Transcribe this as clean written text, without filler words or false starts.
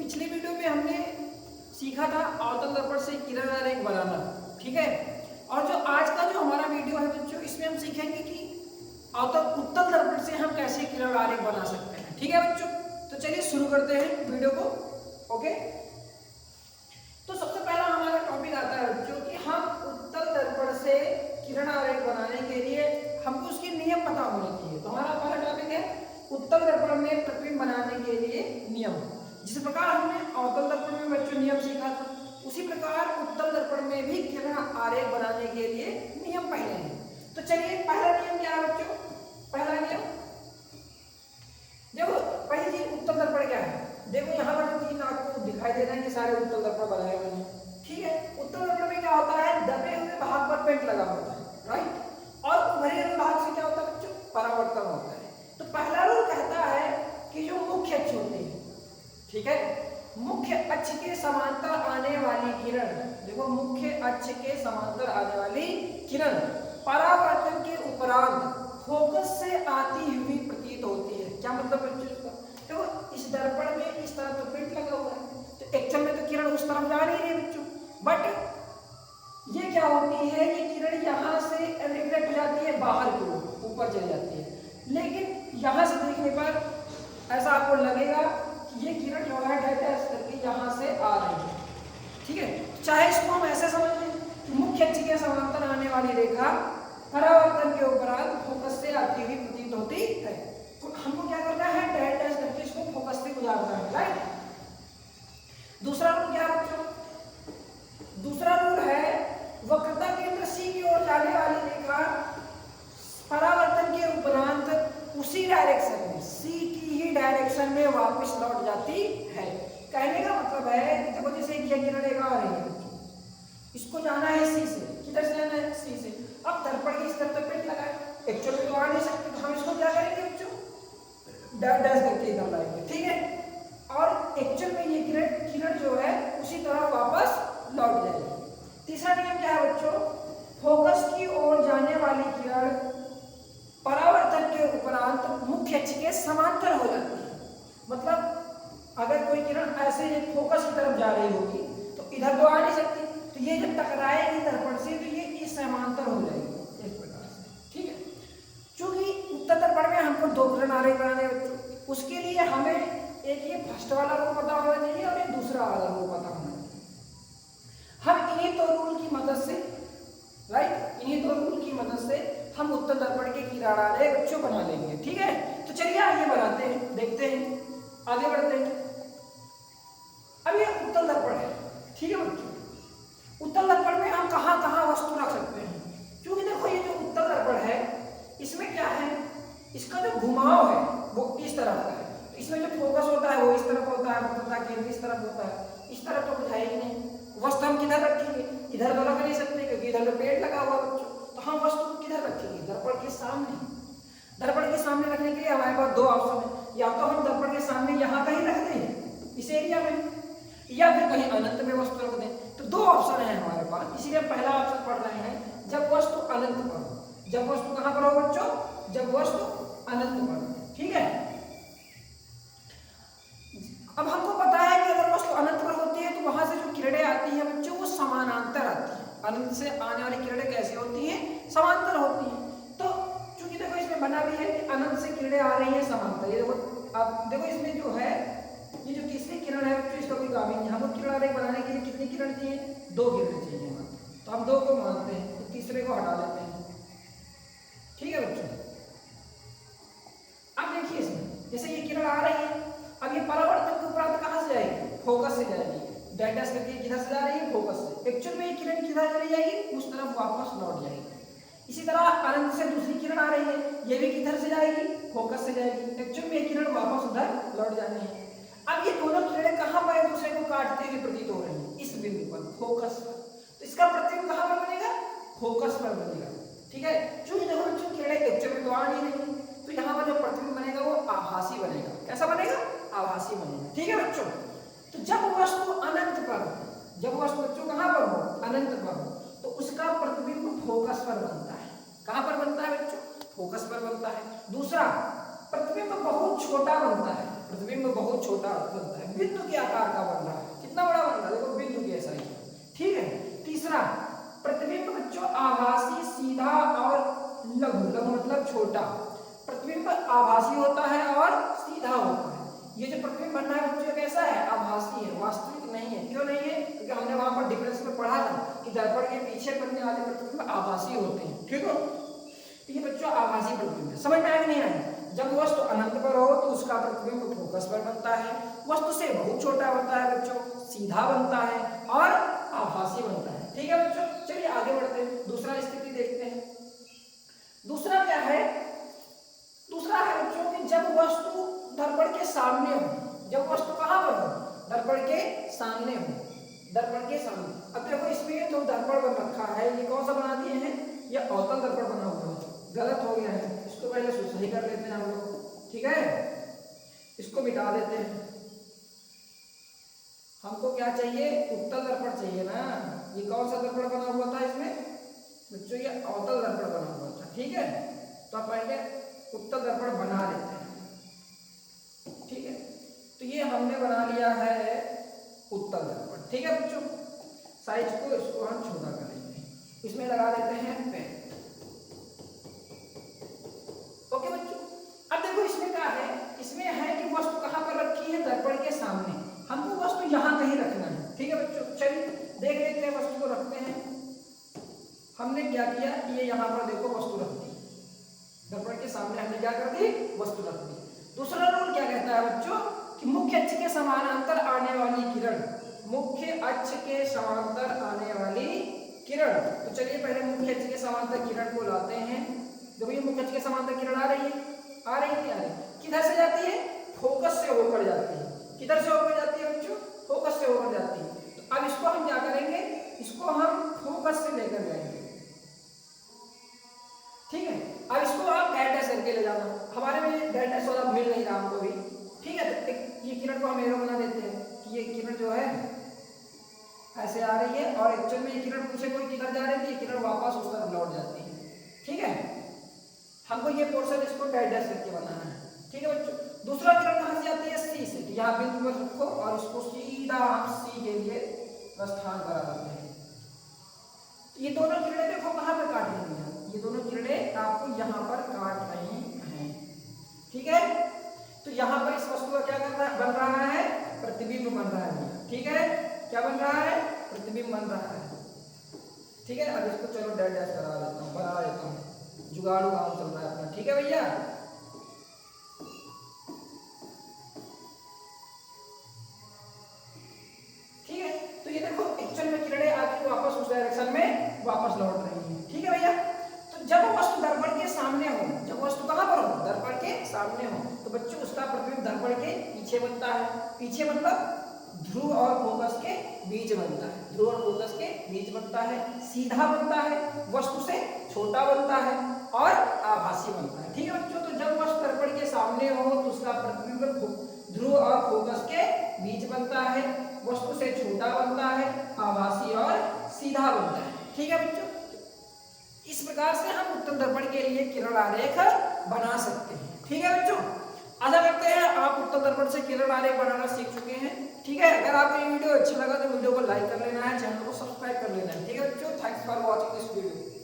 पिछली वीडियो में हमने सीखा था अवतल दर्पण से किरण आरेख बनाना, ठीक है। और जो आज का जो हमारा वीडियो है बच्चों, इसमें हम सीखेंगे कि उत्तल दर्पण से हम कैसे किरण आरेख बना सकते हैं, ठीक है बच्चों। तो चलिए शुरू करते हैं वीडियो को। ओके, तो सबसे पहला हमारा टॉपिक आता है बच्चों कि हम उत्तल दर्पण से किरण आरेख बनाने के लिए हमको उसके नियम पता होने चाहिए। तो हमारा पहला टॉपिक है उत्तल दर्पण में प्रतिबिंब बनाने के लिए नियम। जिस प्रकार हमने अवतल दर्पण में बच्चों नियम सीखा था, उसी प्रकार उत्तल दर्पण में भी किरण आरेख बनाने के लिए नियम पहले हैं। तो चलिए पहला नियम क्या है बच्चों? पहला नियम देखो, पहली चीज उत्तल दर्पण क्या है। देखो यहाँ पर तीन आपको दिखाई दे रहे हैं कि सारे उत्तल दर्पण बनाए हुए हैं, ठीक है। उत्तल दर्पण में क्या होता है, दबे हुए भाग पर पेंट लगा होता है, राइट। और उभरे हुए भाग से क्या होता है बच्चों? परावर्तन होता है। तो पहला रूल कहता है कि जो मुख्य अक्ष होते हैं, ठीक है, मुख्य अक्ष के समांतर आने वाली किरण, देखो मुख्य अक्ष के समांतर आने वाली किरण परावर्तन के उपरांत फोकस से आती हुई प्रतीत होती है। क्या मतलब बच्चों इसका? देखो इस दर्पण में इस तरफ तो पेंट लगा हुआ है, तो एक्चुअल में तो किरण उस तरफ जा नहीं रही बच्चों, बट ये क्या होती है, ये किरण यहाँ से रिफ्लेक्ट हो जाती है बाहर की ओर, ऊपर चली जाती है। लेकिन यहाँ से देखने पर ऐसा आपको लगेगा कि ये किरण जो है डैश करके यहाँ से आ रही है, ठीक है। चाहे इसको हम ऐसे समझ लें कि मुख्य अक्ष के समांतर आने वाली रेखा परावर्तन के उपरांत फोकस से आती हुई प्रतीत होती है। तो हमको क्या करना है, डैश करके इसको फोकस से गुजारना है, राइट। दूसरा रूल क्या है बच्चों? दूसरा रूल है वक्रता केंद्र सी की ओर जाने वाली रेखा परावर्तन के उपरांत उसी डायरेक्शन में, सी की ही डायरेक्शन में वापस लौट जाती है। कहने का मतलब है, देखो जैसे ये किरण रेखा आ रही है, इसको जाना है सी से, किधर से जाना है? सी से। अब दर्पण के इस तरफ तो पेंट लगा है, एक्चुअली तो आ नहीं सकते, तो हम इसको क्या करेंगे बच्चों? डैश करके इधर लाएंगे, ठीक है। और एक्चुअल में ये किरण जो है उसी तरह वापस लौट जाएगी। तीसरा नियम क्या है बच्चों? फोकस की ओर जाने वाली किरण परावर्तन के उपरांत मुख्य अक्ष के समांतर हो जाती है। मतलब अगर कोई किरण ऐसे फोकस की तरफ जा रही होगी तो इधर तो आ नहीं सकती, तो ये जब टकराएगी दर्पण से तो ये इस समांतर हो जाएगी, इस प्रकार से, ठीक है। क्योंकि उत्तल दर्पण में हमको दो किरण आरेख बनाने बच्चों, उसके लिए हमें एक ये फर्स्ट वाला रूल पता होना चाहिए और एक दूसरा वाला रूल पता होना चाहिए। हम इन्हीं दो रूल की मदद से, राइट, इन्हीं दो रूल की मदद से हम उत्तल दर्पण के किरण आरेख बच्चों बना लेंगे, ठीक है। तो चलिए आगे बढ़ाते हैं, देखते हैं, आगे बढ़ते हैं। अब ये उत्तल दर्पण है, ठीक है बच्चों। उत्तल दर्पण में हम कहाँ कहाँ वस्तु रख सकते हैं? क्योंकि देखो ये जो उत्तल दर्पण है इसमें क्या है, इसका जो घुमाव है वो इस तरह का है, इसमें जो फोकस होता है वो इस तरफ होता है, वक्रता केंद्र इस तरफ होता है, इस तरफ तो कुछ है ही नहीं। वस्तु हम किधर रखेंगे? इधर तो रख नहीं सकते क्योंकि इधर तो पेड़ लगा हुआ बच्चों, तो हम वस्तु को किधर रखेंगे? दर्पण के सामने। दर्पण के सामने रखने के लिए हमारे पास दो ऑप्शन है, या तो हम दर्पण के सामने यहाँ कहीं रख दें इस एरिया में, या फिर कहीं अनंत में वस्तु रख दें। तो दो ऑप्शन है हमारे पास, इसीलिए पहला ऑप्शन पढ़ रहे हैं, जब वस्तु अनंत पर हो। जब वस्तु कहां पर हो बच्चों? जब वस्तु अनंत पर हो, ठीक है। अब हमको पता है कि अगर वस्तु अनंत पर होती है तो वहां से जो किरणें आती हैं बच्चों वो समानांतर आती हैं। अनंत से आने वाली किरणें कैसी होती हैं? समांतर होती हैं। तो चूंकि देखो इसमें बना भी है कि अनंत से किरणें आ रही हैं समांतर, ये देखो आप देखो इसमें जो है ये जो तीसरी किरण है बच्चों इसका कोई काम ही नहीं। हमको किरण आरेख बनाने के लिए कितनी किरण चाहिए? दो किरण चाहिए हमें, तो हम दो को मानते हैं, तो तीसरे को हटा देते हैं, ठीक है बच्चों। अब देखिए इसमें जैसे ये किरण आ रही है, अब ये परावर्तन के उपरांत कहां से जाएगी? फोकस से जाएगी। डैश करके किधर से जा रही है? फोकस से। एक्चुअल में ये किरण किधर चली जाएगी? उस तरफ वापस लौट जाएगी। इसी तरह अनंत से दूसरी किरण आ रही है, ये भी किधर से जाएगी? फोकस से जाएगी। एक्चुअल में ये किरण वापस उधर लौट जानी है। अब ये दोनों किरणें कहां पर एक दूसरे को काटते हुए प्रतीत हो रही हैं? इस बिंदु पर, फोकस पर। तो इसका प्रतिबिंब कहां पर बनेगा? फोकस पर बनेगा, ठीक है। क्योंकि देखो बच्चों किरणें एक्चुअल में तो आ नहीं रही, तो यहाँ पर जो प्रतिबिंब बनेगा वो आभासी बनेगा। कैसा बनेगा? आभासी बनेगा, ठीक है बच्चों। तो जब वस्तु अनंत पर हो, जब वस्तु बच्चों कहां पर हो? अनंत पर हो, तो उसका प्रतिबिंब फोकस पर बनता है। कहां पर बनता है बच्चों? फोकस पर बनता है। दूसरा, प्रतिबिंब बहुत छोटा बनता है, प्रतिबिंब बहुत छोटा बनता है, बिंदु के आकार का बन रहा है। कितना बड़ा बन रहा है, देखो बिंदु के ऐसा ही। ठीक है। तीसरा, प्रतिबिंब बच्चों आभासी, सीधा और लघु। लघु मतलब छोटा। प्रतिबिंब आभासी होता है और सीधा होता है। ये जो प्रतिबिंब बन रहा है बच्चों कैसा है, आभासी है, वास्तविक नहीं है। क्यों नहीं है, क्योंकि हमने वहां पर डिफरेंस में पढ़ा था कि दर्पण के पीछे बनने वाले प्रतिबिंब आभासी होते हैं। ठीक हो, तो ये बच्चों आभासी प्रतिबिंब है। समझ में आया कि नहीं आया? जब वस्तु अनंत पर हो तो उसका प्रतिबिंब फोकस पर बनता है, वस्तु से बहुत छोटा बनता है बच्चों, सीधा बनता है और आभासी बनता है। ठीक है बच्चों, चलिए आगे बढ़ते हैं, दूसरा स्थिति देखते हैं। दूसरा क्या है, दूसरा है बच्चों कि जब वस्तु दर्पण के सामने हो। जब वस्तु कहां पर हो, दर्पण के सामने हो, दर्पण के सामने। अब देखो इसमें तो दर्पण बन रखा है, ये कौन सा बना दिए हैं, ये अवतल दर्पण बना हुआ है, गलत हो गया है, इसको पहले सही कर लेते हैं हम लोग। ठीक है, इसको मिटा देते हैं। हमको क्या चाहिए, उत्तल दर्पण चाहिए ना। ये कौन सा दर्पण बना हुआ था इसमें बच्चों, ये अवतल दर्पण बना हुआ था। ठीक है, तो आप पहले उत्तल दर्पण बना लेते हैं। ठीक है, तो ये हमने बना लिया है उत्तल दर्पण। ठीक है बच्चों, साइज को इसको हम छोटा कर लेते हैं, इसमें लगा देते हैं पेन। ओके बच्चों, अब देखो इसमें क्या है, इसमें है कि वस्तु कहां पर रखी है, दर्पण के सामने। हमको वस्तु यहां कहीं रखना है। ठीक है बच्चों, चलिए देख लेते हैं, वस्तु को रखते हैं। हमने क्या किया, ये यहां पर देखो वस्तु रख दी, दर्पण के सामने हमने क्या कर दी, वस्तु रख दी। दूसरा रूल क्या कहता है बच्चों कि मुख्य अक्ष के समानांतर आने वाली किरण, मुख्य अक्ष के समांतर आने वाली किरण। तो चलिए पहले मुख्य अक्ष के समांतर किरण को लाते हैं। देखो ये मुख्य अक्ष के समांतर किरण आ रही है, आ रही है, आ रही है। किधर से जाती है, फोकस से होकर जाती है। किधर से होकर जाती है बच्चों, फोकस से होकर जाती है। तो अब इसको हम क्या करेंगे, इसको हम फोकस से लेकर जाएंगे। ठीक है, अब इसको आप डैश करके ले जाना। हमारे में डैश वाला मिल नहीं रहा हमको भी। ठीक है, तो ये किरण को हम एरो बना देते हैं कि ये किरण जो है ऐसे आ रही है और एक्चुअल में ये किरण पूछे कोई किधर जा रही थी, ये किरण वापस उस तरफ लौट जाती है। ठीक है, हमको ये पोर्शन इसको डैश करके बनाना है। ठीक है बच्चों, दूसरा किरण कहां से आती है, सी से। तो यहाँ बिंदु पर रखो और उसको सीधा हम सी के लिए प्रस्थान करा देते हैं। ये दोनों किरणें देखो कहां पर काट रही हैं, ये दोनों किरणें आपको यहाँ पर काट रही हैं। ठीक है, तो यहाँ पर इस वस्तु का क्या कर रहा है, बन रहा है प्रतिबिंब बन रहा है। ठीक है, क्या बन रहा है, प्रतिबिंब बन रहा है। ठीक है, अब इसको चलो डैश करा देता हूँ, बना देता हूँ, जुगाड़ू काम चल रहा है अपना। ठीक है भैया, ठीक है, तो ये देखो एक्चुअल में किरणें आके वापस उस डायरेक्शन में वापस लौट रही हैं। ठीक है भैया, तो जब वस्तु दर्पण के सामने हो, जब वस्तु कहां पर हो, दर्पण के सामने हो, तो बच्चों उसका प्रतिबिंब दर्पण के पीछे बनता है। पीछे मतलब ध्रुव और फोकस के बीच बनता है, ध्रुव और फोकस के बीच बनता है, सीधा बनता है, वस्तु से छोटा बनता है और आभासी बनता है। ठीक है बच्चों, तो जब वस्तु दर्पण के सामने हो तो उसका प्रतिबिंब ध्रुव और फोकस के बीच बनता है, वस्तु से छोटा बनता है, आभासी और सीधा बनता है। ठीक है बच्चों, इस प्रकार से हम उत्तल दर्पण के लिए किरण आरेख बना सकते हैं। ठीक है बच्चों, आशा करते हैं आप उत्तल दर्पण से किरण आरेख बनाना सीख चुके हैं। ठीक है, अगर आपको ये वीडियो अच्छा लगा तो वीडियो को लाइक कर लेना है, चैनल को सब्सक्राइब कर लेना है। ठीक है बच्चों, thanks for watching this video.